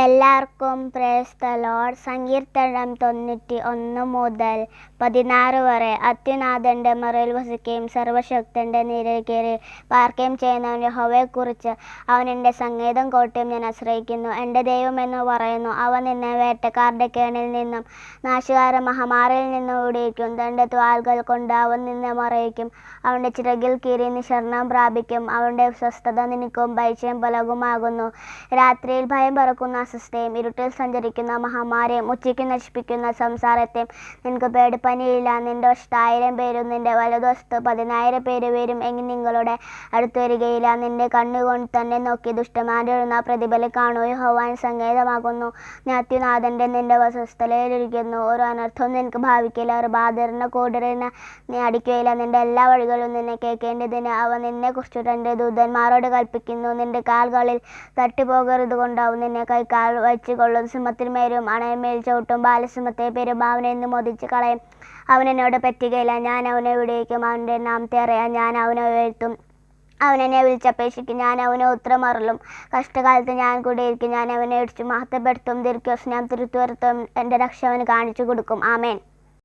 എല്ലാവർക്കും praise the Lord. സങ്കീർത്തനം 91 മുതൽ 16 വരെ. അത്യുനാഥൻ്റെ മറയിൽ വസിക്കുകയും സർവശക്തൻ്റെ നിഴൽക്കീഴിൽ പാർക്കുകയും ചെയ്യുന്നവൻ യഹോവയെക്കുറിച്ച് അവൻ എൻ്റെ സംഗീതം കോട്ടയും ഞാൻ ആശ്രയിക്കുന്നു. എൻ്റെ ദൈവമെന്ന് പറയുന്നു. അവൻ നിന്നെ വേട്ടക്കാരുടെ കെണിയിൽ നിന്നും നാശകാര മഹാമാരിയിൽ നിന്നും വിടുവിക്കും. തൻ്റെ വാൽകൾ കൊണ്ട് അവൻ നിന്നെ മറയ്ക്കും. അവൻ്റെ ചിറകിൽ കീറി നീ ശരണം പ്രാപിക്കും. അവൻ്റെ സ്വസ്ഥത നിനക്കും ഭയവും ബലവുമാകുന്നു. രാത്രിയിൽ ഭയം പറക്കുന്ന അസ്വസ്ഥയും ഇരുട്ടിൽ സഞ്ചരിക്കുന്ന മഹാമാരിയും ഉച്ചയ്ക്ക് നശിപ്പിക്കുന്ന സംസാരത്തെയും നിനക്ക് പേടിപ്പനിയില്ല. നിന്റെ വശത്ത് 1000 പേരും നിന്റെ വലതുവശത്ത് 10,000 പേര് വരും എങ്കിൽ നിങ്ങളുടെ അടുത്ത് വരികയില്ല. നിന്റെ കണ്ണുകൊണ്ട് തന്നെ നോക്കി ദുഷ്ടന്മാരുടെ എഴുന്ന പ്രതിഫലം കാണൂ. യഹോവ സംഗീതമാകുന്നു. നീ അത്യുനാഥൻ്റെ നിന്റെ വസസ്ഥലയിലിരിക്കുന്നു. ഒരു അനർത്ഥവും നിനക്ക് ഭാവിക്കില്ല. ഒരു ബാധറിന് കൂടറിന് നീ അടിക്കുകയില്ല. നിന്റെ എല്ലാ വഴികളും നിന്നെ കേൾക്കേണ്ടതിന് അവൻ നിന്നെക്കുറിച്ച് തൻ്റെ ദൂതന്മാരോട് കൽപ്പിക്കുന്നു. നിന്റെ കാലുകളിൽ തട്ടിപ്പോകരുത് കൊണ്ടാവും നിന്നെ കൈക്കാൽ വച്ച് കൊള്ളും. സിംഹത്തിന്മേലും അണയമേൽ ചവിട്ടും. ബാലസിംഹത്തെ പെരുമ്പാവനെ നിന്ന് മോദിച്ച് കളയും. അവൻ എന്നോട് പറ്റുകയില്ല. ഞാൻ അവനെ വിടുവിക്കും. അവൻ്റെ നാമത്തെ അറിയാൻ ഞാൻ അവനെ ഉയർത്തും. അവൻ എന്നെ വിളിച്ചപേക്ഷിക്കും. ഞാൻ അവനെ ഉത്തരമരുളും. കഷ്ടകാലത്ത് ഞാൻ കൂടെയിരിക്കും. ഞാൻ അവനെ ഇടിച്ചു മഹത്വപ്പെടുത്തും. ദീർഘസ്നേഹം തിരുത്തുവരുത്തും. എൻ്റെ രക്ഷ അവന് കാണിച്ചു കൊടുക്കും. ആമേൻ.